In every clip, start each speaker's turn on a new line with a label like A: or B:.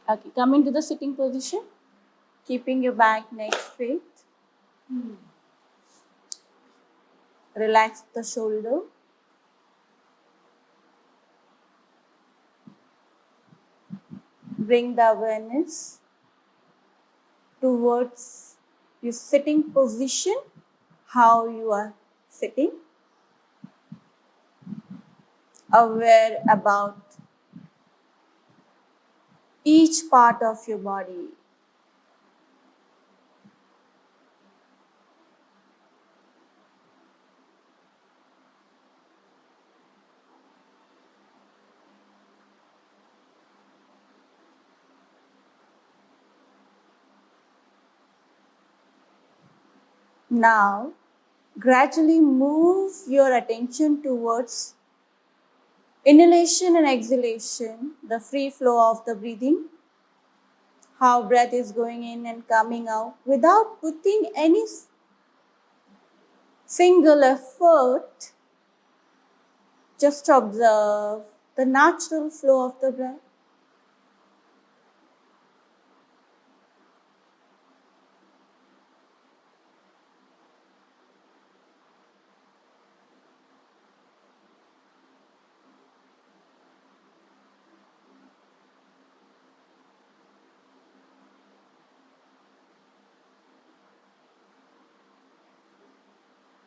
A: Okay, come into the sitting position, keeping your back, neck straight. Relax the shoulder. Bring the awareness towards your sitting position, how you are sitting. Aware about each part of your body. Now, gradually move your attention towards inhalation and exhalation, the free flow of the breathing, how breath is going in and coming out without putting any single effort. Just observe the natural flow of the breath.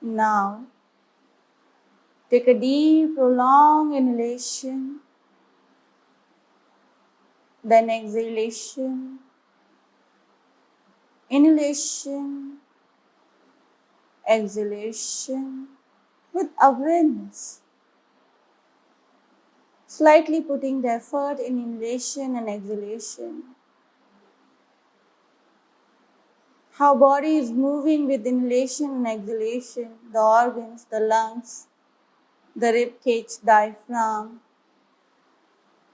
A: Now, take a deep, prolonged inhalation, then exhalation, inhalation, exhalation with awareness. Slightly putting the effort in inhalation and exhalation. How body is moving with inhalation and exhalation, the organs, the lungs, the rib cage, diaphragm,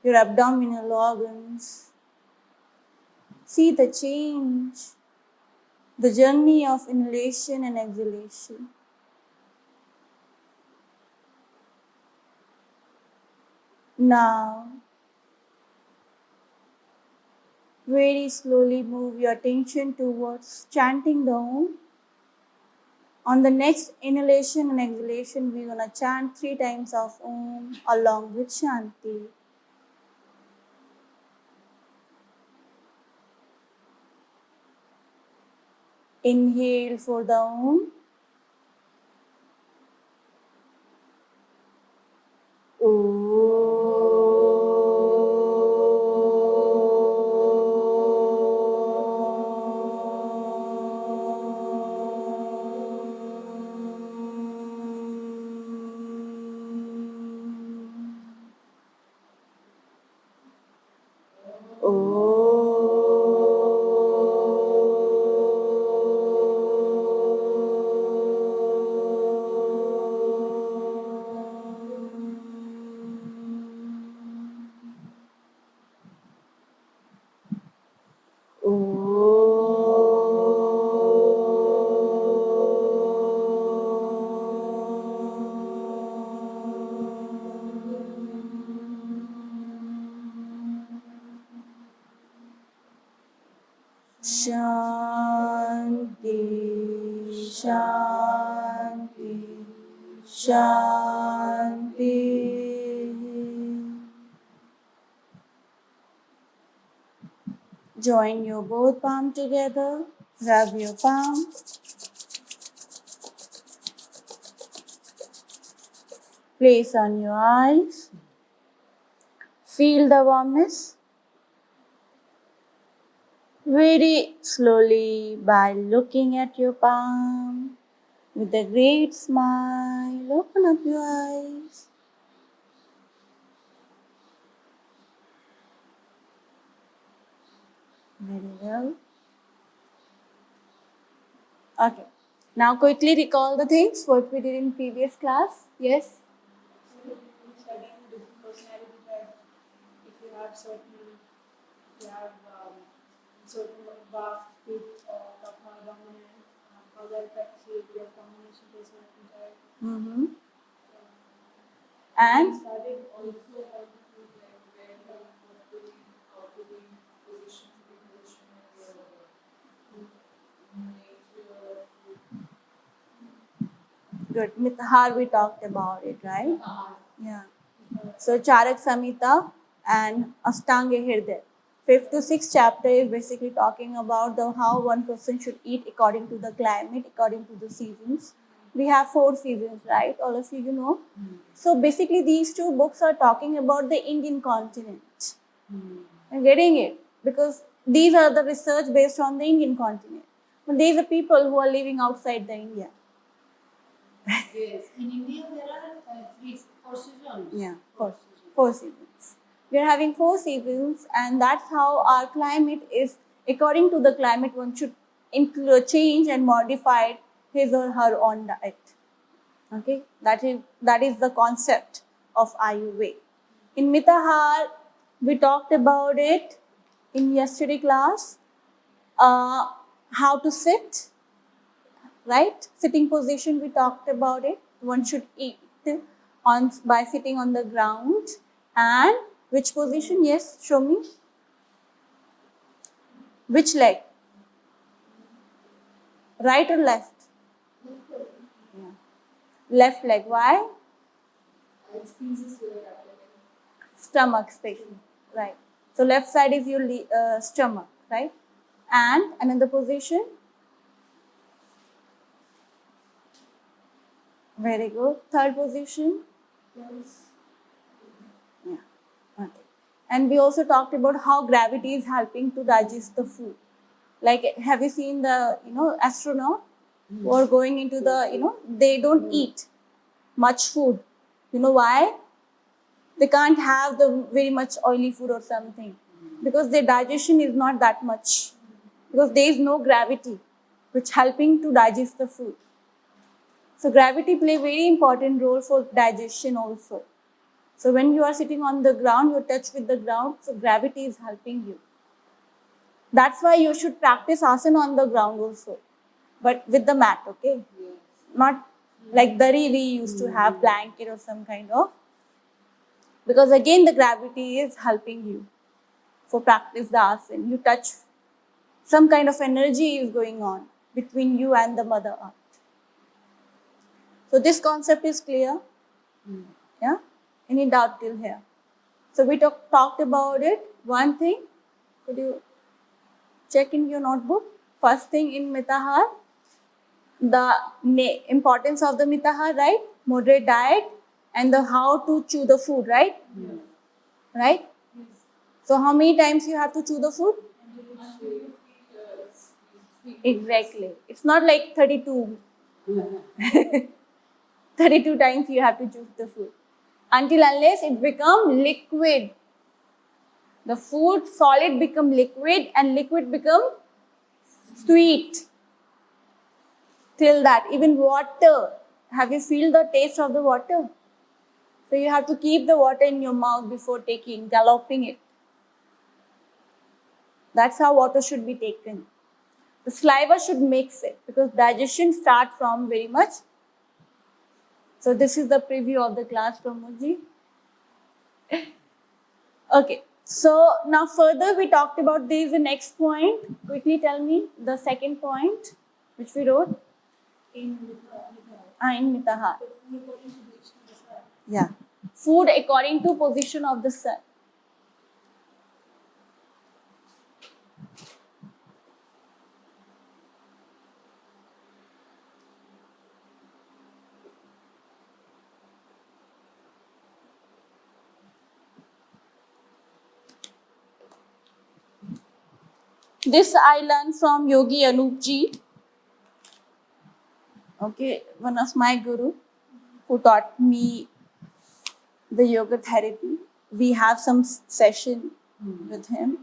A: your abdominal organs. See the change, the journey of inhalation and exhalation. Now, very slowly move your attention towards chanting the Om. On the next inhalation and exhalation, we're going to chant 3 times of Om along with Shanti. Inhale for the Om. Shanti, Shanti, Shanti. Join your both palms together. Rub your palm. Place on your eyes. Feel the warmness. Very slowly by looking at your palm. With a great smile, open up your eyes. Very well. Okay. Now quickly recall the things what we did in previous class. Yes?
B: Studying different personality types. If you have certain vast with kapha dominant, how that affects you, your combination personality type.
A: Mm-hmm. And?
B: Studying also how to choose like where you want to be, how to be
A: Good. Mithahar, we talked about it, right? Yeah. So Charak Samhita and Ashtanga Hridaya. 5th to 6th chapter is basically talking about the how one person should eat according to the climate, according to the seasons. We have 4 seasons, right? All of you know. So basically, these 2 books are talking about the Indian continent. I'm getting it because these are the research based on the Indian continent. But these are people who are living outside the India.
B: Yes. In India, there are 4 seasons.
A: Yeah, 4 seasons. We are having 4 seasons, and that's how our climate is. According to the climate, one should change and modify his or her own diet. Okay, that is the concept of Ayurveda. In Mitahar, we talked about it in yesterday class. How to sit, right? Sitting position, we talked about it. One should eat on by sitting on the ground. And which position? Yes, show me. Which leg? Right or left? Yeah. Left leg. Why?
B: It squeezes your abdomen.
A: Stomach especially. Right. So left side is your stomach, right? And another position. Very good. Third position.
B: Yes.
A: Yeah. Okay. And we also talked about how gravity is helping to digest the food. Like, have you seen the astronaut who are going into the they don't eat much food. You know why? They can't have the very much oily food or something because their digestion is not that much because there is no gravity which helping to digest the food. So gravity play very important role for digestion also. So when you are sitting on the ground, you touch with the ground, so gravity is helping you. That's why you should practice asana on the ground also, but with the mat, okay?
B: Yes.
A: Not like dari we used to have blanket or some kind of, because again the gravity is helping you for practice the asana. You touch, some kind of energy is going on between you and the Mother Earth. So this concept is clear? Yeah? Any doubt till here? So we talked about it. One thing, could you check in your notebook? First thing in Mitahar, the importance of the Mitahar, right? Moderate diet and the how to chew the food, right?
B: Yes.
A: Right?
B: Yes.
A: So how many times you have to chew the food?
B: Until you feel
A: Exactly. It's not like 32. 32 times you have to chew the food. Until unless it become liquid. The food solid become liquid and liquid become sweet. Till that, even water. Have you feel the taste of the water? So you have to keep the water in your mouth before galloping it. That's how water should be taken. The saliva should mix it because digestion starts from very much. So this is the preview of the class from Muji. Okay. So now further we talked about this. The next point. Quickly tell me the second point which we wrote
B: in
A: in Mitahar.
B: according to the sun.
A: Yeah. Food according to position of the sun. This I learned from Yogi Anup Ji. Okay, one of my guru who taught me the yoga therapy. We have some session with him.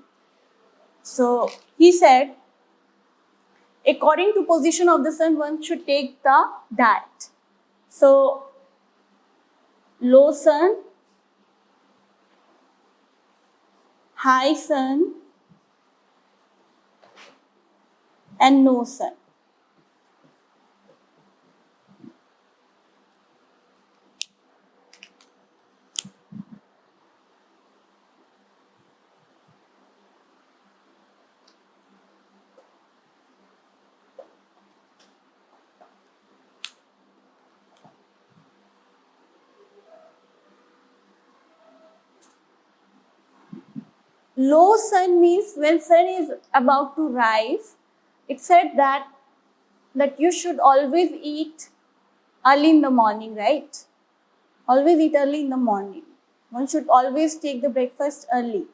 A: So he said, according to position of the sun, one should take the diet. So low sun, high sun, and no sun. Low sun means when sun is about to rise. It said that you should always eat early in the morning, right? Always eat early in the morning. One should always take the breakfast early.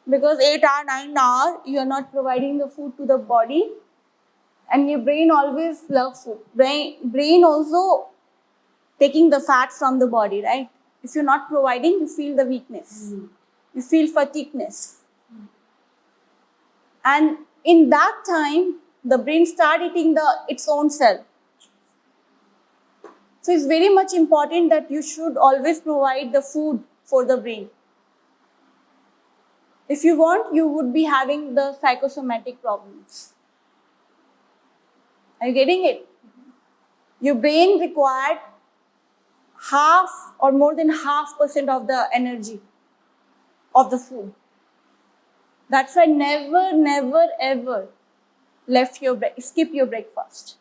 A: Because 8 hour, 9 hour, you are not providing the food to the body. And your brain always loves food. Brain also taking the fat from the body, right? If you're not providing, you feel the weakness. You feel fatigueness. And in that time, the brain start eating its own cell. So it's very much important that you should always provide the food for the brain. If you want, you would be having the psychosomatic problems. Are you getting it? Your brain required half or more than 0.5% of the energy of the food. That's why never, ever skip your breakfast.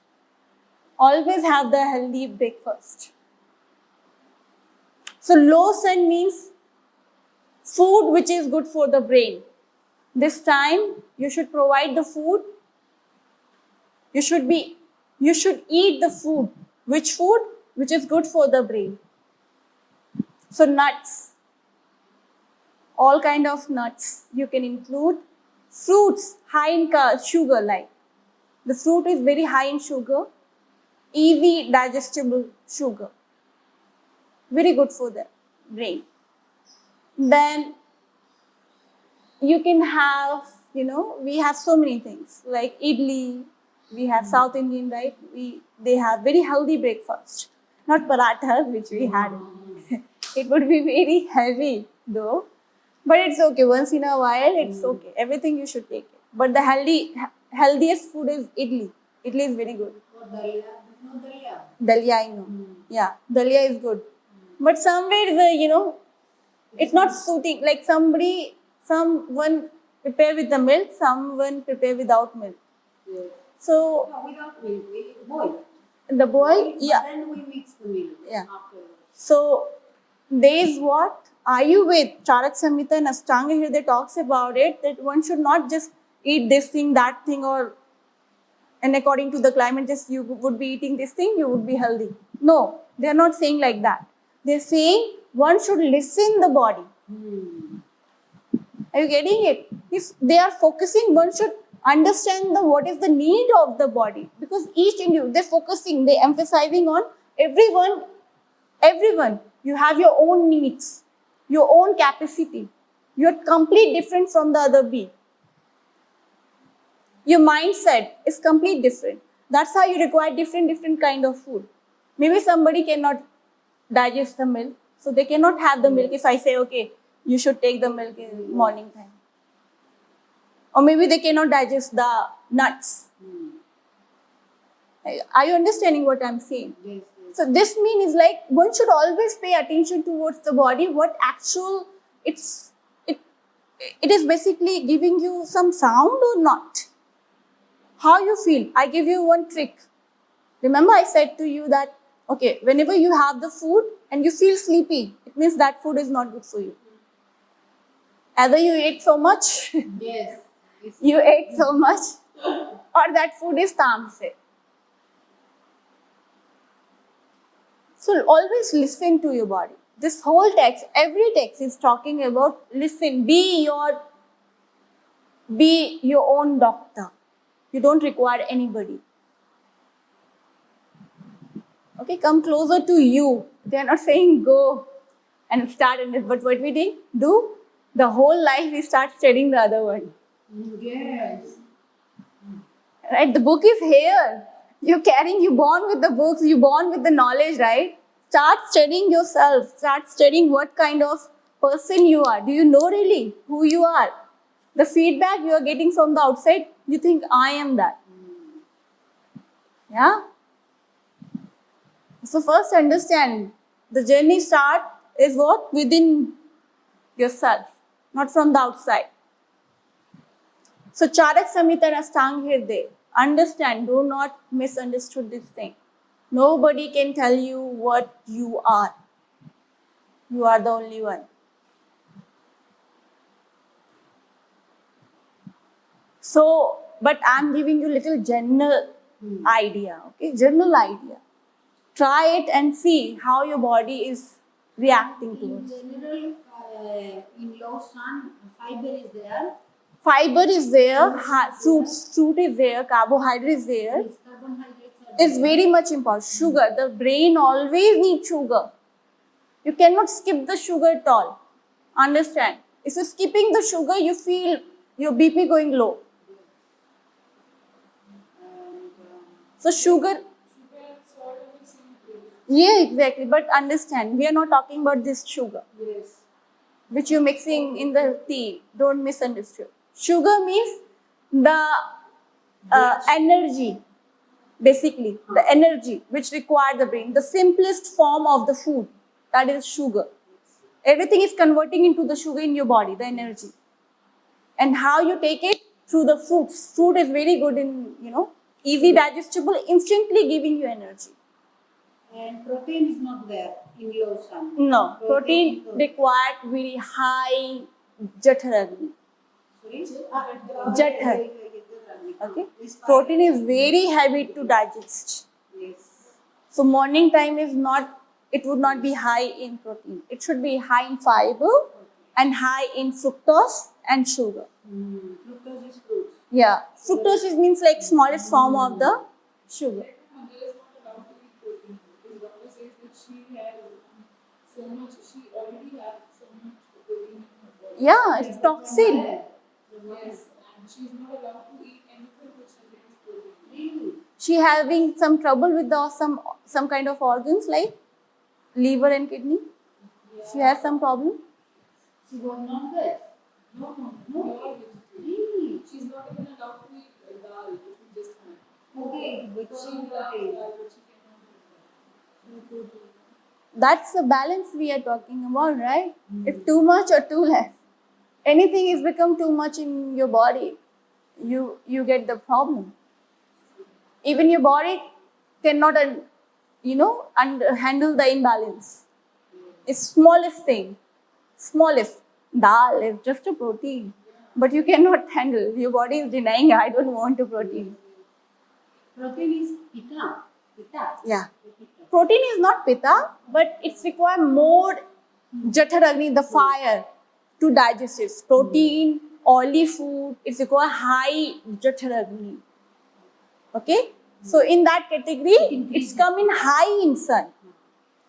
A: Always have the healthy breakfast. So low sun means food which is good for the brain. This time you should provide the food. You should eat the food. Which food? Which is good for the brain. So nuts. All kind of nuts you can include. Fruits high in sugar, like the fruit is very high in sugar, easy digestible sugar, very good for the brain. Then you can have, we have so many things like idli. We have South Indian, right? They have very healthy breakfast, not parathas which we had. It would be very heavy though. But it's okay. Once in a while, it's okay. Everything you should take it. But the healthiest food is idli. Idli is very good. Dalia, I know. Yeah, dalia is good. But somewhere, it's not suiting. Like someone prepare with the milk, someone prepare without milk. So
B: No, without milk, we boil.
A: the boil, yeah.
B: But then we mix the milk afterwards.
A: So there is what Ayurveda, Charak Samhita and Ashtanga Hridaya talks about it, that one should not just eat this thing, that thing, and according to the climate, just you would be eating this thing, you would be healthy. No, they are not saying like that. They're saying one should listen the body. Are you getting it? If they are focusing, one should understand what is the need of the body. Because each individual, they're emphasizing on everyone. You have your own needs, your own capacity. You're completely different from the other being. Your mindset is completely different. That's how you require different kind of food. Maybe somebody cannot digest the milk, so they cannot have the milk if I say, okay, you should take the milk in morning time. Or maybe they cannot digest the nuts. Are you understanding what I'm saying?
B: Yes.
A: So this means like one should always pay attention towards the body, what it is basically giving you some sound or not. How you feel. I give you one trick. Remember I said to you that, okay, whenever you have the food and you feel sleepy, it means that food is not good for you. Either you ate so much,
B: Yes.
A: you ate so much, or that food is tamse. So always listen to your body. This whole text, every text is talking about listen, be your own doctor. You don't require anybody. Okay, come closer to you. They are not saying go and start in it, but what we do, the whole life we start studying the other one.
B: Yes.
A: Right? The book is here. You born with the books, you born with the knowledge, right? Start studying yourself. Start studying what kind of person you are. Do you know really who you are? The feedback you are getting from the outside, you think, I am that. Yeah? So first understand, the journey start is what? Within yourself, not from the outside. So Charak Samhita and Ashtanga Hridaya. Understand, do not misunderstood this thing. Nobody can tell you what you are. You are the only one. So, but I'm giving you little general idea, okay? General idea. Try it and see how your body is reacting
C: In
A: towards.
C: general, in low sun, fiber is there.
A: Fiber is there, fruit is there, carbohydrate is there.
C: Yes, carbohydrates are
A: It's very much important. Sugar, the brain always needs sugar. You cannot skip the sugar at all. Understand? If you're skipping the sugar, you feel your BP going low. So sugar, yeah, exactly. But understand, we are not talking about this sugar,
C: Yes.
A: which you're mixing in the tea. Don't misunderstand. Sugar means the energy, basically the energy which require the brain. The simplest form of the food, that is sugar. Everything is converting into the sugar in your body, the energy. And how you take it? Through the fruits. Fruit is very good in, easy digestible, instantly giving you energy.
C: And protein is not there in low sun.
A: No, protein
C: is not-
A: required very high Jatharagni.
C: Sorry?
A: Jathar. Okay. Protein is very heavy to digest.
C: Yes.
A: So morning time is not, it would not be high in protein. It should be high in fiber and high in fructose and sugar.
C: Fructose is fruits.
A: Yeah, fructose means like smallest form of the sugar.
D: Mother is not allowed to eat protein because doctor says that she had so much, she already had so much protein in her body.
A: Yeah, it's toxin.
D: Yes, and she's not allowed to eat anything which contains protein.
C: Really?
A: She having some trouble with the some kind of organs like liver and kidney. She has some problem.
C: She was not there.
D: No,
C: No.
D: pure vegetarian.
C: Really?
D: She's not even allowed to eat dal if we just had.
C: Okay, because
D: She
C: of
D: loves
C: protein.
D: dal, but she cannot eat that.
A: That's the balance we are talking about, right? If too much or too less, anything is become too much in your body, you get the problem. Even your body cannot, handle the imbalance. It's smallest thing, smallest. Dal is just a protein, but you cannot handle. Your body is denying. I don't want a protein.
C: Protein is pitta. Pitta.
A: Yeah.
C: Pitta.
A: Protein is not pitta, but it's require more Jatharagni, the fire, to digest it. Protein, oily food, it's require high Jatharagni. Okay? So in that category, it's come in high in sun.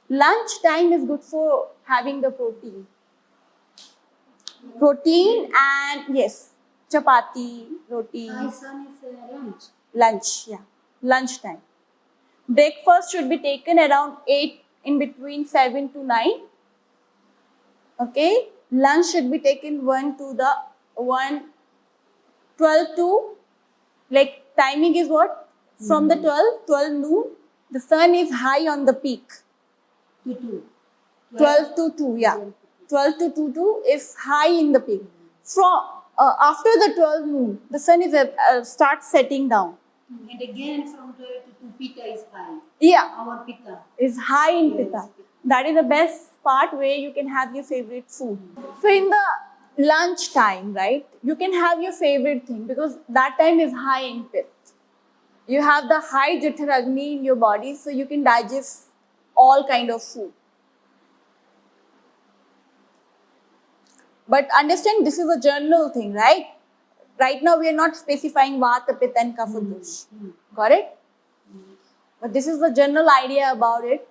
A: Lunch time is good for having the protein. Protein and yes, chapati, roti,
C: High sun is lunch.
A: lunch, yeah, lunch time. Breakfast should be taken around 8, in between 7 to 9. Okay, lunch should be taken 12 to, like timing is what? From the 12 noon, the sun is high on the peak.
C: 2.
A: 12 to 2, yeah. 12 to 2 is high in the peak. From after the 12 noon, the sun is starts setting down.
C: And again from 12 to 2, pitta is high.
A: Yeah,
C: Our pitta.
A: is high in
C: Yes.
A: pitta. That is the best part where you can have your favorite food. So in the lunch time, right, you can have your favorite thing because that time is high in pitta. You have the high Jatharagni in your body, so you can digest all kind of food. But understand, this is a general thing, right? Right now we are not specifying Vata, Pitta and Kapha dosh. Got it? But this is the general idea about it.